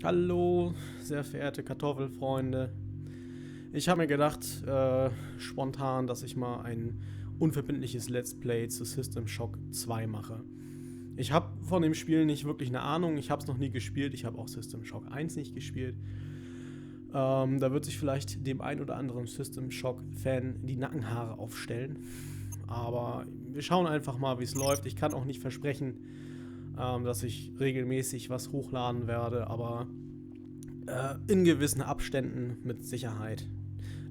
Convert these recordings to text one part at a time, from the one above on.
Hallo, sehr verehrte Kartoffelfreunde. Ich habe mir gedacht, spontan, dass ich mal ein unverbindliches Let's Play zu System Shock 2 mache. Ich habe von dem Spiel nicht wirklich eine Ahnung, ich habe es noch nie gespielt, ich habe auch System Shock 1 nicht gespielt. Da wird sich vielleicht dem ein oder anderen System Shock-Fan die Nackenhaare aufstellen. Aber wir schauen einfach mal, wie es läuft. Ich kann auch nicht versprechen, dass ich regelmäßig was hochladen werde, aber in gewissen Abständen mit Sicherheit.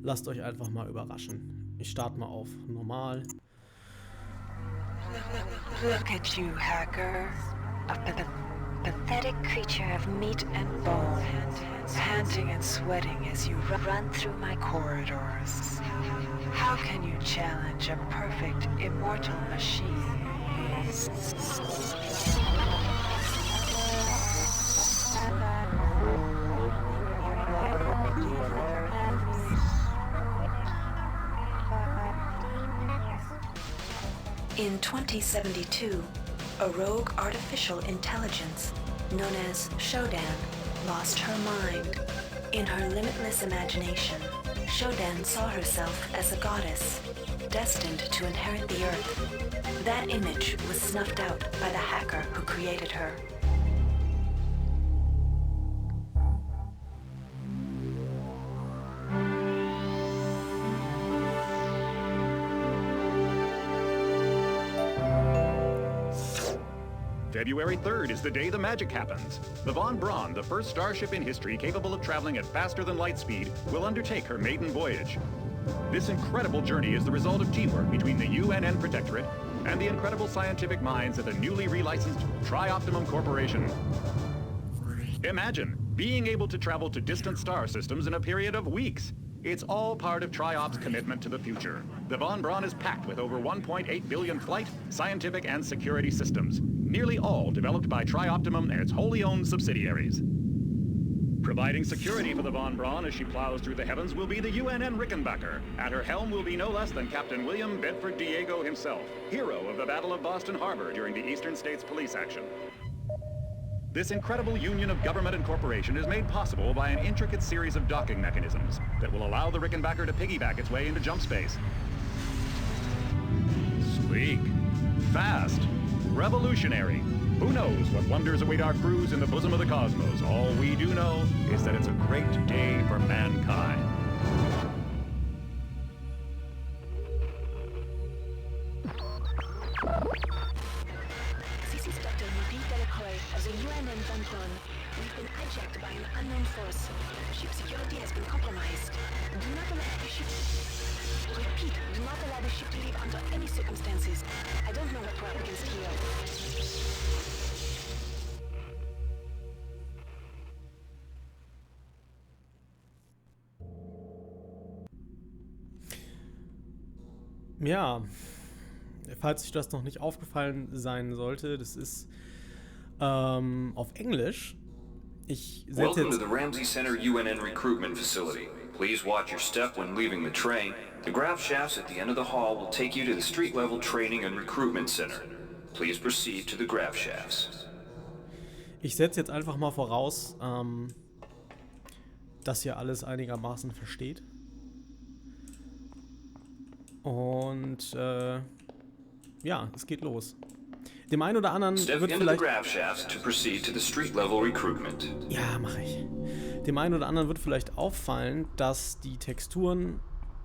Lasst euch einfach mal überraschen. Ich starte mal auf normal. Look at you, hacker. A pathetic creature of meat and bone, panting and sweating as you run through my corridors. How can you challenge a perfect, immortal machine? In 2072, a rogue artificial intelligence known as Shodan lost her mind. In her limitless imagination, Shodan saw herself as a goddess, destined to inherit the earth. That image was snuffed out by the hacker who created her. February 3rd is the day the magic happens. The Von Braun, the first starship in history capable of traveling at faster than light speed, will undertake her maiden voyage. This incredible journey is the result of teamwork between the UNN Protectorate and the incredible scientific minds at the newly relicensed Tri-Optimum Corporation. Imagine being able to travel to distant star systems in a period of weeks. It's all part of Tri-Op's commitment to the future. The Von Braun is packed with over 1.8 billion flight, scientific, and security systems, nearly all developed by Tri-Optimum and its wholly owned subsidiaries. Providing security for the Von Braun as she plows through the heavens will be the UNN Rickenbacker. At her helm will be no less than Captain William Bedford Diego himself, hero of the Battle of Boston Harbor during the Eastern States Police action. This incredible union of government and corporation is made possible by an intricate series of docking mechanisms that will allow the Rickenbacker to piggyback its way into jump space. Sleek, fast, revolutionary. Who knows what wonders await our crews in the bosom of the cosmos? All we do know is that it's a great day for mankind. This is Dr. Marie Delacroix of the UNN Von Braun. We've been hijacked by an unknown force. Ship security has been compromised. Do not allow the ship... Repeat, do not allow the ship to leave under any circumstances. I don't know what we're up against here. Ja, falls euch das noch nicht aufgefallen sein sollte, das ist auf Englisch. Ich setze Welcome to jetzt... the Ramsey Center UNN Recruitment Facility. Please watch your step when leaving the train. The grav shafts at the end of the hall will take you to the street-level training and recruitment center. Please proceed to the grav shafts. Ich setze jetzt einfach mal voraus, dass ihr alles einigermaßen versteht. Und ja, es geht los. Dem einen oder anderen Step wird into the vielleicht... grav shafts to proceed to the street-level recruitment. Ja, mache ich. Dem einen oder anderen wird vielleicht auffallen, dass die Texturen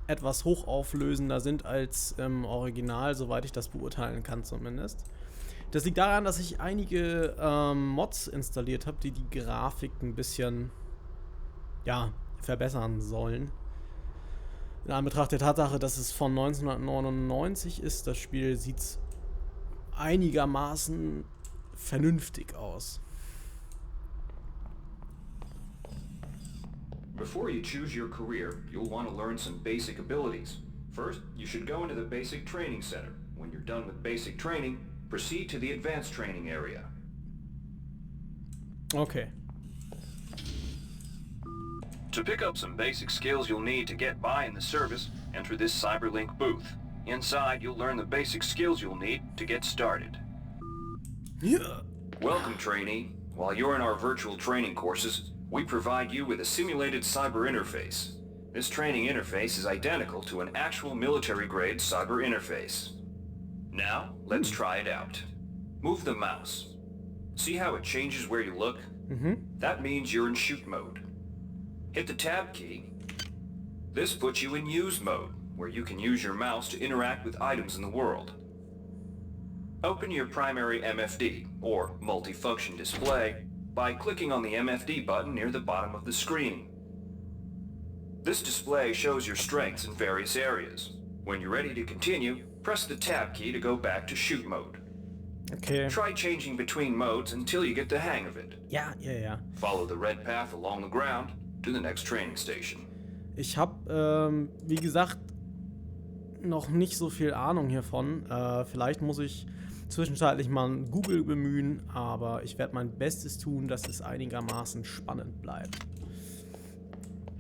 etwas hochauflösender sind als im Original, soweit ich das beurteilen kann zumindest. Das liegt daran, dass ich einige Mods installiert habe, die die Grafik ein bisschen, ja, verbessern sollen. In Anbetracht der Tatsache, dass es von 1999 ist, das Spiel sieht einigermaßen vernünftig aus. Before you choose your career, you'll want to learn some basic abilities. First, you should go into the basic training center. When you're done with basic training, proceed to the advanced training area. Okay. To pick up some basic skills you'll need to get by in the service, enter this Cyberlink booth. Inside, you'll learn the basic skills you'll need to get started. Ja. Welcome, trainee. While you're in our virtual training courses, we provide you with a simulated cyber interface. This training interface is identical to an actual military-grade cyber interface. Now, let's try it out. Move the mouse. See how it changes where you look? That means you're in shoot mode. Hit the tab key. This puts you in use mode, where you can use your mouse to interact with items in the world. Open your primary MFD, or multifunction display, by clicking on the MFD button near the bottom of the screen. This display shows your strengths in various areas. When you're ready to continue, press the tab key to go back to shoot mode. Okay. Try changing between modes until you get the hang of it. Ja. Follow the red path along the ground to the next training station. Ich habe, wie gesagt, noch nicht so viel Ahnung hiervon. Vielleicht muss ich zwischenzeitlich mal ein Google bemühen, aber ich werde mein Bestes tun, dass es einigermaßen spannend bleibt.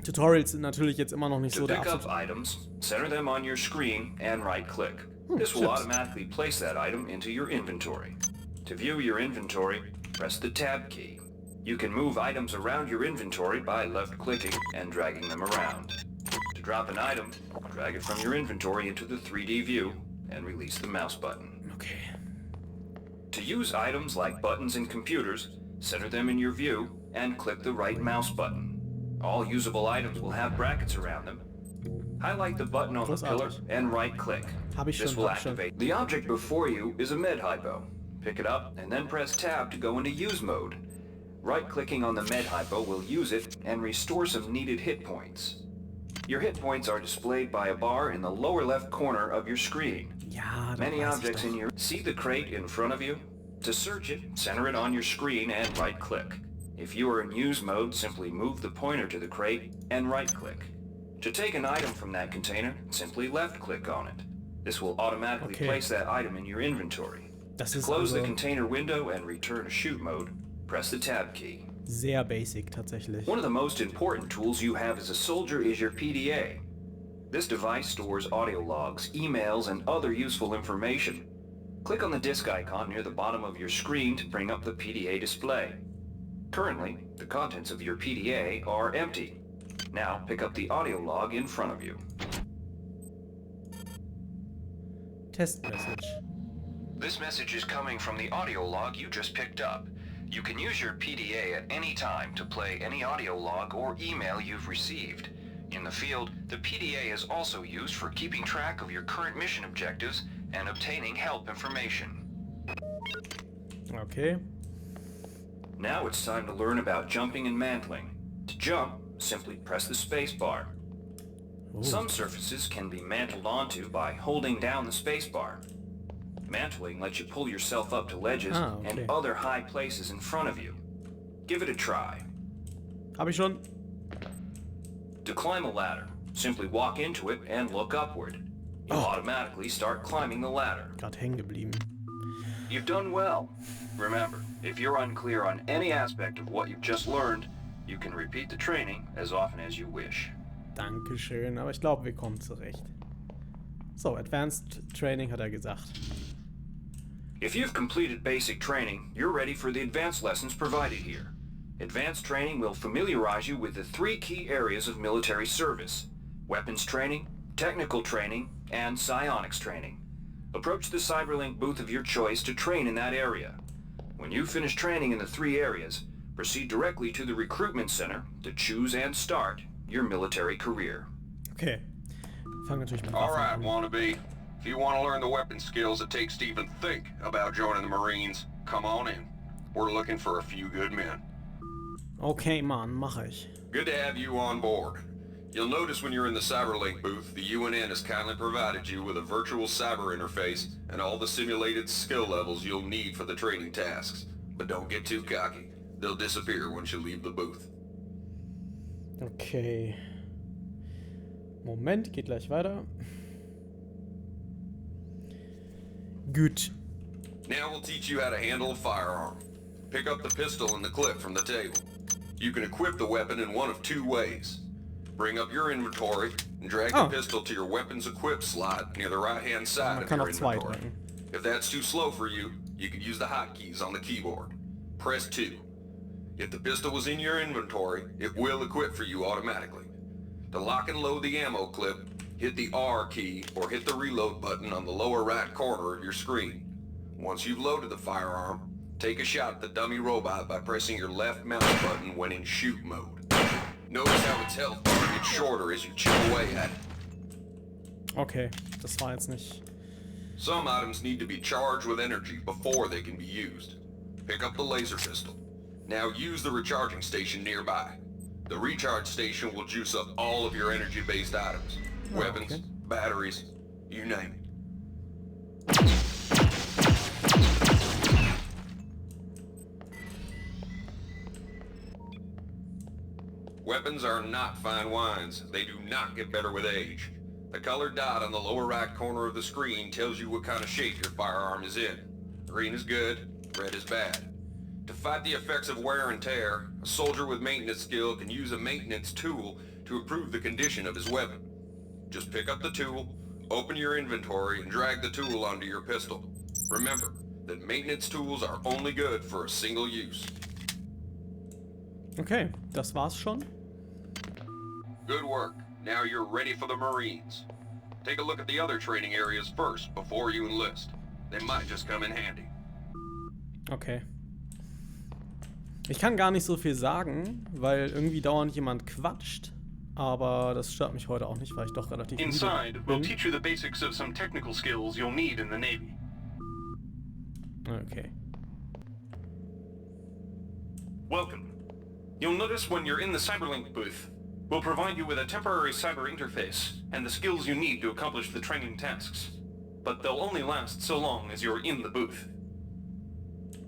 Tutorials sind natürlich jetzt immer noch nicht so To der pick up absolute... items, center them on your screen and right-click. This will automatically place that item into your inventory. To view your inventory, press the tab key. You can move items around your inventory by left-clicking and dragging them around. To drop an item, drag it from your inventory into the 3D view and release the mouse button. Okay. To use items like buttons in computers, center them in your view and click the right mouse button. All usable items will have brackets around them. Highlight the button on the pillar and right-click. This will activate. The object before you is a med hypo. Pick it up and then press tab to go into use mode. Right-clicking on the med hypo will use it and restore some needed hit points. Your hit points are displayed by a bar in the lower left corner of your screen. Ja, Many objects in your... See the crate in front of you? To search it, center it on your screen and right-click. If you are in use mode, simply move the pointer to the crate and right-click. To take an item from that container, simply left-click on it. This will automatically place that item in your inventory. To close the container window and return to shoot mode, press the tab key. Sehr basic tatsächlich. One of the most important tools you have as a soldier is your PDA. This device stores audio logs, emails, and other useful information. Click on the disk icon near the bottom of your screen to bring up the PDA display. Currently, the contents of your PDA are empty. Now pick up the audio log in front of you. Test message. This message is coming from the audio log you just picked up. You can use your PDA at any time to play any audio log or email you've received. In the field, the PDA is also used for keeping track of your current mission objectives and obtaining help information. Okay. Now it's time to learn about jumping and mantling. To jump, simply press the space bar. Some surfaces can be mantled onto by holding down the space bar. Mantling lets you pull yourself up to ledges and other high places in front of you. Give it a try. Hab ich schon. To climb a ladder, simply walk into it and look upward. You'll automatically start climbing the ladder. Grad hängen geblieben. You've done well. Remember, if you're unclear on any aspect of what you've just learned, you can repeat the training as often as you wish. Dankeschön, aber ich glaube, wir kommen zurecht. So, Advanced Training hat er gesagt. If you've completed basic training, you're ready for the advanced lessons provided here. Advanced training will familiarize you with the 3 key areas of military service: weapons training, technical training, and psionics training. Approach the Cyberlink booth of your choice to train in that area. When you finish training in the 3 areas, proceed directly to the recruitment center to choose and start your military career. Okay. Fangen natürlich mit All Waffen right, an. wannabe. If you want to learn the weapon skills it takes to even think about joining the Marines, come on in. We're looking for a few good men. Okay, Mann, mache ich. Good to have you on board. You'll notice when you're in the Cyberlink booth, the UNN has kindly provided you with a virtual cyber interface and all the simulated skill levels you'll need for the training tasks. But don't get too cocky. They'll disappear once you leave the booth. Okay. Moment, geht gleich weiter. Gut. Now we'll teach you how to handle a firearm. Pick up the pistol and the clip from the table. You can equip the weapon in one of 2 ways. Bring up your inventory and drag the pistol to your weapons equip slot near the right-hand side Man of kann your auch 2 inventory. drücken. If that's too slow for you, you can use the hotkeys on the keyboard. Press 2. If the pistol was in your inventory, it will equip for you automatically. To lock and load the ammo clip, hit the R key or hit the reload button on the lower right corner of your screen. Once you've loaded the firearm, take a shot at the dummy robot by pressing your left mouse button when in shoot mode. Notice how its health bar gets shorter as you chip away at it. Okay, das war jetzt nicht... Some items need to be charged with energy before they can be used. Pick up the laser pistol. Now use the recharging station nearby. The recharge station will juice up all of your energy-based items. Weapons, okay. batteries, you name it. Weapons are not fine wines. They do not get better with age. The colored dot on the lower right corner of the screen tells you what kind of shape your firearm is in. Green is good, red is bad. To fight the effects of wear and tear, a soldier with maintenance skill can use a maintenance tool to improve the condition of his weapon. Just pick up the tool, open your inventory, and drag the tool onto your pistol. Remember that maintenance tools are only good for a single use. Okay, das war's schon. Good work. Now you're ready for the Marines. Take a look at the other training areas first before you enlist. They might just come in handy. Okay. Ich kann gar nicht so viel sagen, weil irgendwie dauernd jemand quatscht. Aber das stört mich heute auch nicht, weil ich doch relativ Inside, we'll teach you the basics of some technical skills you'll need in the Navy. Okay. Welcome. You'll notice when you're in the Cyberlink booth, we'll provide you with a temporary cyber interface and the skills you need to accomplish the training tasks. But they'll only last so long as you're in the booth.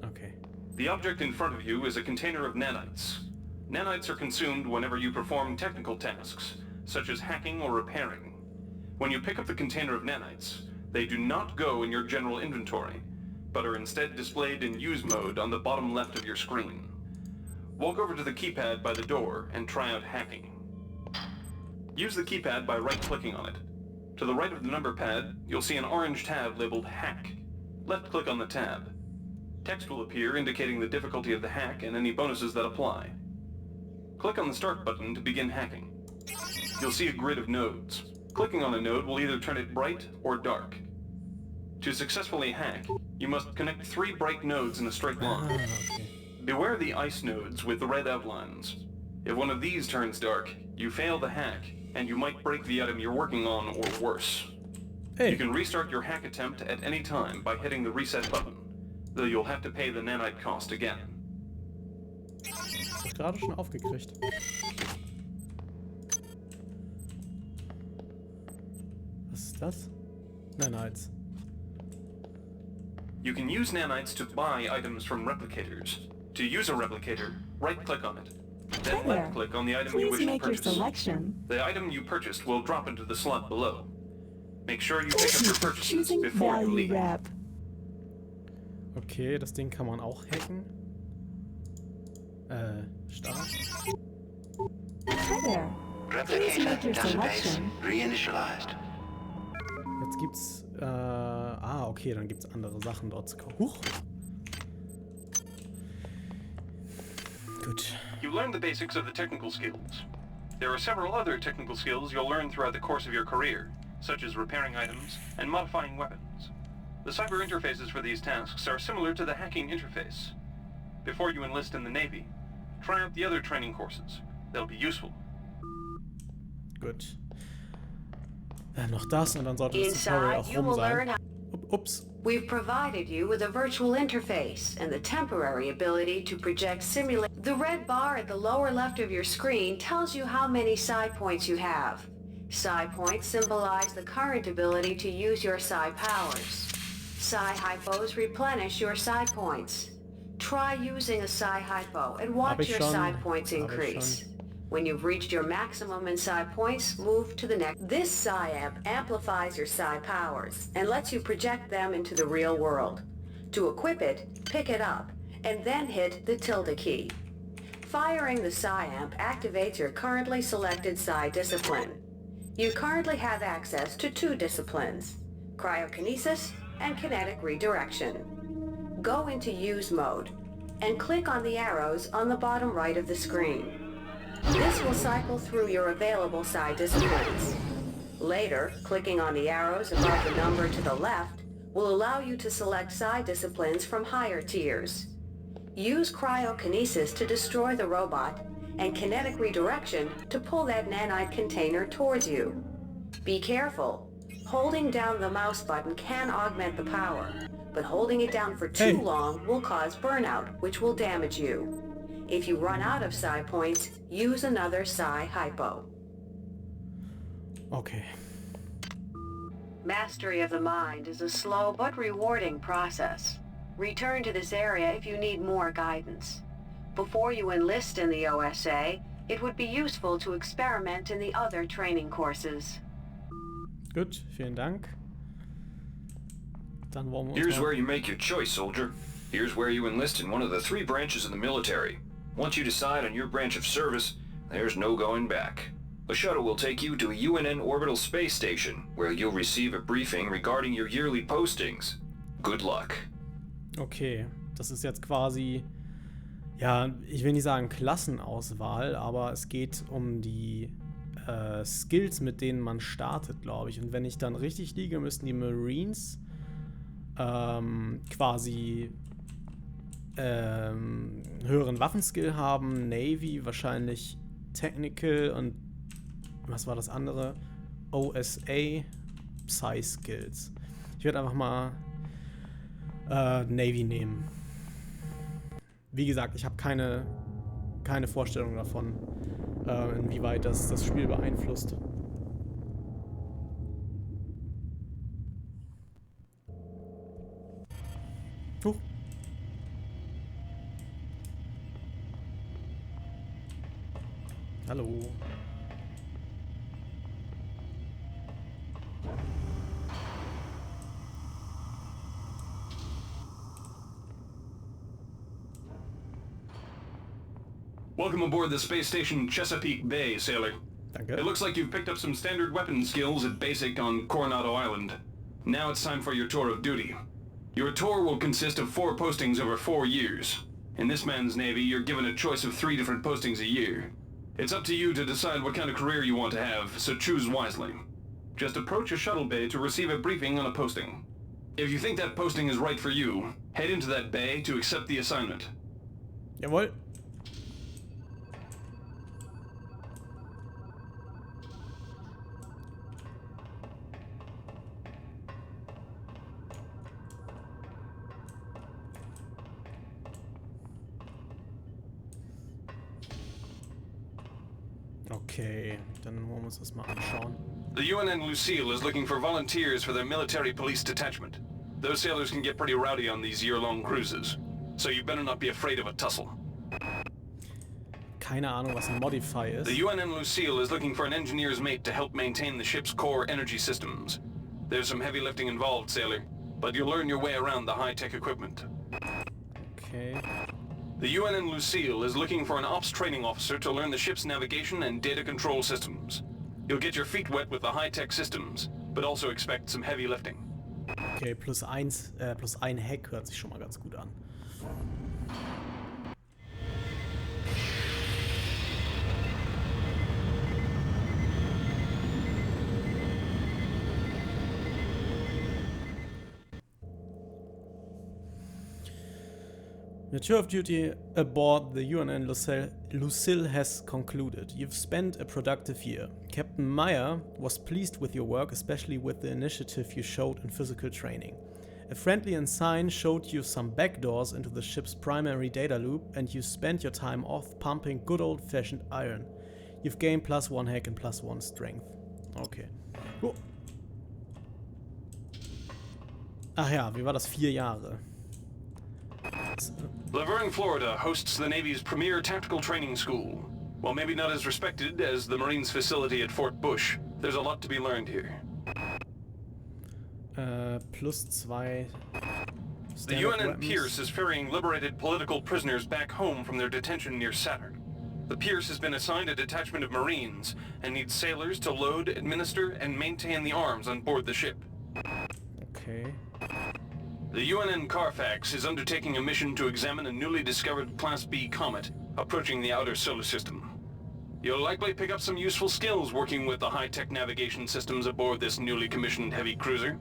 Okay. The object in front of you is a container of nanites. Nanites are consumed whenever you perform technical tasks, such as hacking or repairing. When you pick up the container of nanites, they do not go in your general inventory, but are instead displayed in use mode on the bottom left of your screen. Walk over to the keypad by the door and try out hacking. Use the keypad by right-clicking on it. To the right of the number pad, you'll see an orange tab labeled Hack. Left-click on the tab. Text will appear indicating the difficulty of the hack and any bonuses that apply. Click on the Start button to begin hacking. You'll see a grid of nodes. Clicking on a node will either turn it bright or dark. To successfully hack, you must connect 3 bright nodes in a straight line. Okay. Beware the ice nodes with the red outlines. If one of these turns dark, you fail the hack, and you might break the item you're working on or worse. Hey. You can restart your hack attempt at any time by hitting the reset button, though you'll have to pay the nanite cost again. Ich hab gerade schon aufgekriegt. Was ist das? Nanites. You can use nanites to buy items from replicators. To use a replicator, right-click on it. Then Hi there. left-click on the item you Please wish to make your purchase. selection. The item you purchased will drop into the slot below. Make sure you pick up your purchases Choosing before you value leave. wrap. Okay, das Ding kann man auch hacken. Start. Hi there. Please make your selection. Reinitialized. Jetzt gibt's, okay, dann gibt's andere Sachen dort zu kaufen. Huch. Gut. You learned the basics of the technical skills. There are several other technical skills you'll learn throughout the course of your career, such as repairing items and modifying weapons. The cyber interfaces for these tasks are similar to the hacking interface. Before you enlist in the Navy, try out the other training courses. They'll be useful. Gut. Noch das und dann sollte das Tutorial auch rum sein. Ups. We've provided you with a virtual interface and the temporary ability to project simulate. The red bar at the lower left of your screen tells you how many psi points you have. Psi points symbolize the current ability to use your psi powers. Psi hypos replenish your psi points. Try using a psi hypo and watch your psi points increase. When you've reached your maximum in psi points, move to the next. This psi amp amplifies your psi powers and lets you project them into the real world. To equip it, pick it up, and then hit the tilde key. Firing the psi amp activates your currently selected psi discipline. You currently have access to 2 disciplines, cryokinesis and kinetic redirection. Go into use mode, and click on the arrows on the bottom right of the screen. This will cycle through your available side disciplines. Later, clicking on the arrows above the number to the left will allow you to select side disciplines from higher tiers. Use cryokinesis to destroy the robot and kinetic redirection to pull that nanite container towards you. Be careful. Holding down the mouse button can augment the power, but holding it down for too long will cause burnout, which will damage you. If you run out of psi points, use another psi hypo. Okay. Mastery of the mind is a slow but rewarding process. Return to this area if you need more guidance. Before you enlist in the OSA, it would be useful to experiment in the other training courses. Gut, vielen Dank. Dann wollen wir Here's where you make your choice, soldier. Here's where you enlist in one of the 3 branches of the military. Once you decide on your branch of service, there's no going back. The shuttle will take you to a UNN orbital space station, where you'll receive a briefing regarding your yearly postings. Good luck. Okay, das ist jetzt quasi, ja, ich will nicht sagen Klassenauswahl, aber es geht um die Skills, mit denen man startet, glaube ich. Und wenn ich dann richtig liege, müssten die Marines quasi höheren Waffenskill haben, Navy wahrscheinlich Technical und was war das andere? OSA Psy-Skills. Ich werde einfach mal Navy nehmen. Wie gesagt, ich habe keine Vorstellung davon, inwieweit das Spiel beeinflusst. Hallo. Welcome aboard the space station Chesapeake Bay, sailor. Danke. It looks like you've picked up some standard weapon skills at basic on Coronado Island. Now it's time for your tour of duty. Your tour will consist of 4 postings over 4 years. In this man's Navy, you're given a choice of 3 different postings a year. It's up to you to decide what kind of career you want to have, so choose wisely. Just approach a shuttle bay to receive a briefing on a posting. If you think that posting is right for you, head into that bay to accept the assignment. Jawohl. Okay, dann wollen wir uns das mal anschauen. The UNN Lucille is looking for volunteers for their military police detachment. Those sailors can get pretty rowdy on these year-long cruises, so you better not be afraid of a tussle. Keine Ahnung, was ein Modify ist. The UNN Lucille is looking for an engineer's mate to help maintain the ship's core energy systems. There's some heavy lifting involved, sailor, but you'll learn your way around the high-tech equipment. Okay. The UNN Lucille is looking for an ops training officer to learn the ship's navigation and data control systems. You'll get your feet wet with the high-tech systems, but also expect some heavy lifting. Okay, plus ein Hack hört sich schon mal ganz gut an. Your tour of duty aboard the UNN Lucille has concluded. You've spent a productive year. Captain Meyer was pleased with your work, especially with the initiative you showed in physical training. A friendly ensign showed you some backdoors into the ship's primary data loop, and you spent your time off pumping good old-fashioned iron. You've gained +1 hack and +1 strength. Okay. Oh. Ach ja, wie war das? 4 Jahre. Laverne, Florida hosts the Navy's premier tactical training school. While maybe not as respected as the Marines' facility at Fort Bush, there's a lot to be learned here. +2. The UNN Pierce is ferrying liberated political prisoners back home from their detention near Saturn. The Pierce has been assigned a detachment of Marines and needs sailors to load, administer, and maintain the arms on board the ship. Okay. The UNN Carfax is undertaking a mission to examine a newly discovered Class B comet approaching the outer solar system. You'll likely pick up some useful skills working with the high-tech navigation systems aboard this newly commissioned heavy cruiser.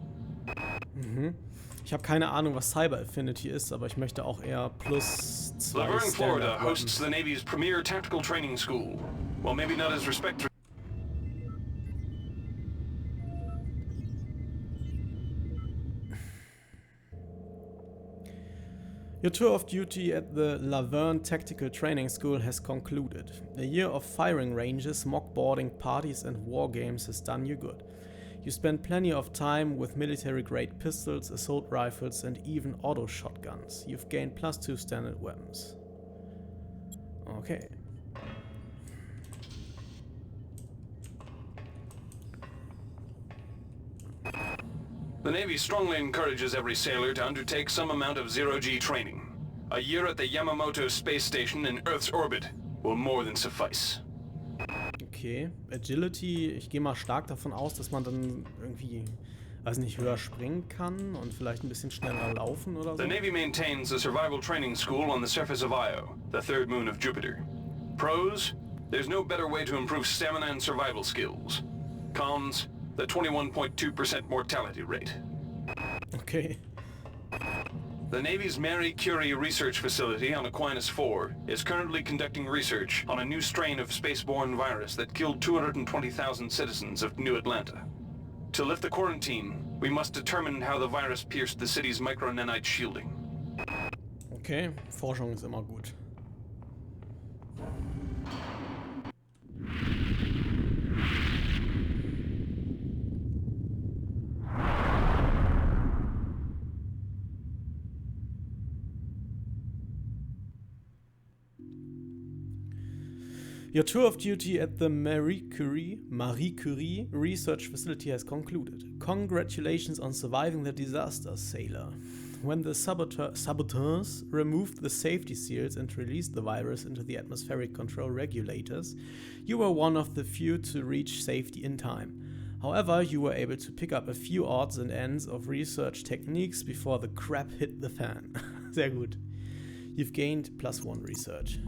Ich habe keine Ahnung, was Cyber Affinity ist, aber ich möchte auch eher +2 Laverne, Florida Standard hosts the Navy's premier tactical training school. Well, maybe not as respect. Your tour of duty at the Laverne Tactical Training School has concluded. A year of firing ranges, mock boarding parties and war games has done you good. You spent plenty of time with military-grade pistols, assault rifles and even auto shotguns. You've gained +2 standard weapons. Okay. The Navy strongly encourages every sailor to undertake some amount of zero-G training. A year at the Yamamoto space station in Earth's orbit will more than suffice. Okay. Agility, ich gehe mal stark davon aus, dass man dann irgendwie, weiß nicht, höher springen kann und vielleicht ein bisschen schneller laufen oder so. The Navy maintains a survival training school on the surface of Io, the third moon of Jupiter. Pros, there's no better way to improve stamina and survival skills. Cons, the 21.2% mortality rate. Okay. The Navy's Marie Curie research facility on Aquinas 4 is currently conducting research on a new strain of spaceborne virus that killed 220,000 citizens of New Atlanta. To lift the quarantine, we must determine how the virus pierced the city's micronanite shielding. Okay, Forschung ist immer gut. Your tour of duty at the Marie Curie research facility has concluded. Congratulations on surviving the disaster, sailor. When the saboteurs removed the safety seals and released the virus into the atmospheric control regulators, you were one of the few to reach safety in time. However, you were able to pick up a few odds and ends of research techniques before the crap hit the fan. Sehr gut. You've gained +1 research.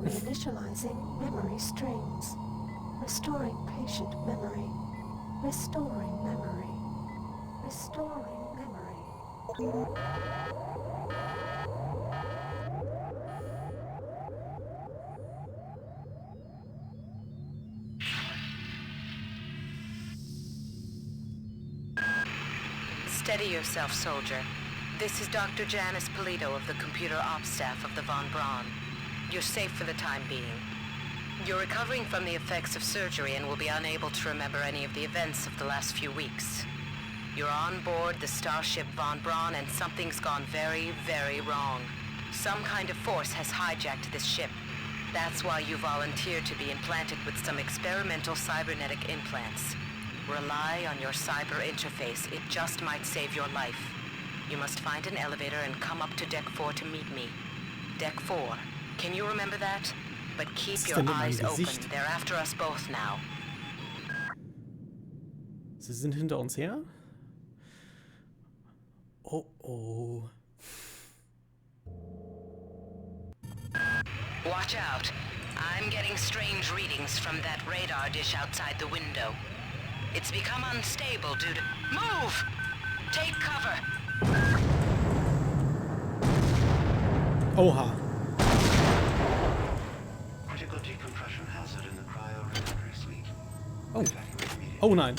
Reinitializing memory streams. Restoring patient memory. Restoring memory. Restoring memory. Steady yourself, soldier. This is Dr. Janice Polito of the computer ops staff of the Von Braun. You're safe for the time being. You're recovering from the effects of surgery and will be unable to remember any of the events of the last few weeks. You're on board the starship Von Braun and something's gone very, very wrong. Some kind of force has hijacked this ship. That's why you volunteered to be implanted with some experimental cybernetic implants. Rely on your cyber interface. It just might save your life. You must find an elevator and come up to Deck 4 to meet me. Deck 4. Can you remember that? But keep your eyes open. They're after us both now. Sie sind hinter uns her? Oh oh. Watch out. I'm getting strange readings from that radar dish outside the window. It's become unstable due to... Move! Take cover! Oha. Critical decompression hazard in the cryo recovery suite. Oh. Oh nein.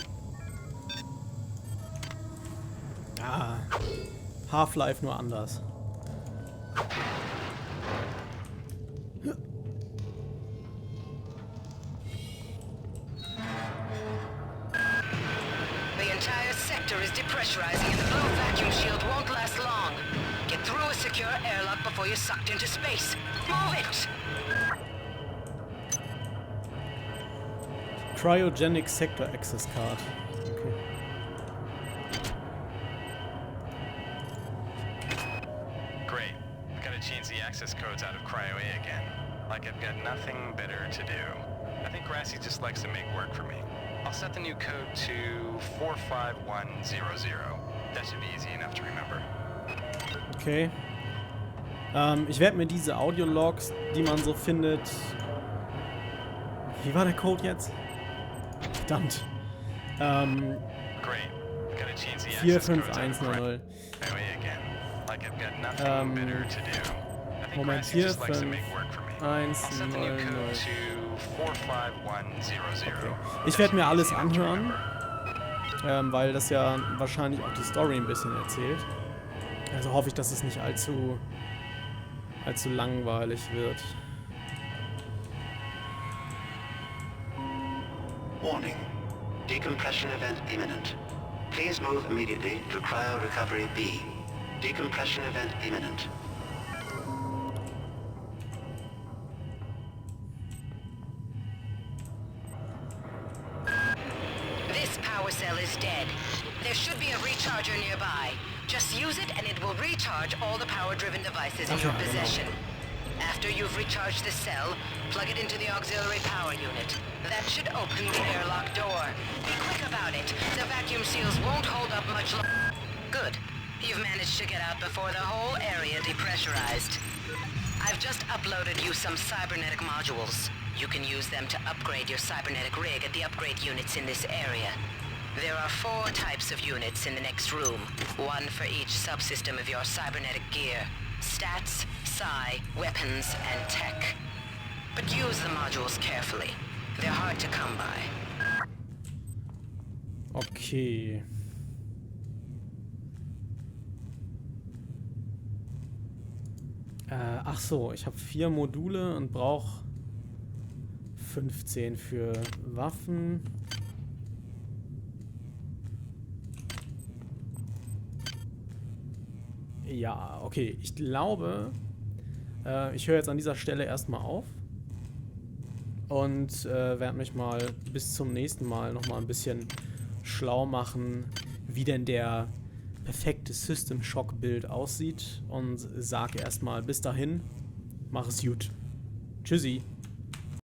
Ah. Half-Life nur anders. The entire sector is depressurizing and the blue vacuum shield won't last long. Get through a secure airlock before you're sucked into space. Move it! Cryogenic Sector Access Card. Okay. Great. Gotta change the access codes out of Cryo A again. Like I've got nothing better to do. I think Grassy just likes to make work for me. I'll set the new code to 45100. That should be easy enough to remember. Okay. Ich werde mir diese Audiologs, die man so findet... Wie war der Code jetzt? Verdammt. Great. Gotta change the access codes out of 45100. Cryo A again. Like I've got nothing better to do. I think Moment, Grassy just likes to make work for me. 1, I'll set the new 0, 0. code to 45100. Ich werde mir alles anhören, weil das ja wahrscheinlich auch die Story ein bisschen erzählt. Also hoffe ich, dass es nicht allzu langweilig wird. Warning. Decompression event imminent. Please move immediately to cryo recovery B. Decompression event imminent. This power cell is dead. There should be a recharger nearby. Just use it and it will recharge all the power-driven devices in your possession. After you've recharged the cell, plug it into the auxiliary power unit. That should open the airlock door. Be quick about it. The vacuum seals won't hold up much longer. Good. You've managed to get out before the whole area depressurized. I've just uploaded you some cybernetic modules. You can use them to upgrade your cybernetic rig at the upgrade units in this area. There are 4 types of units in the next room, one for each subsystem of your cybernetic gear. Stats, psi, weapons, and tech. But use the modules carefully. They're hard to come by. Okay. Ach so, ich habe 4 Module und brauche 15 für Waffen. Ja, okay. Ich glaube, ich höre jetzt an dieser Stelle erstmal auf und werde mich mal bis zum nächsten Mal nochmal ein bisschen schlau machen, wie denn der perfekte System Shock Bild aussieht und sage erstmal bis dahin, mach es gut. Tschüssi.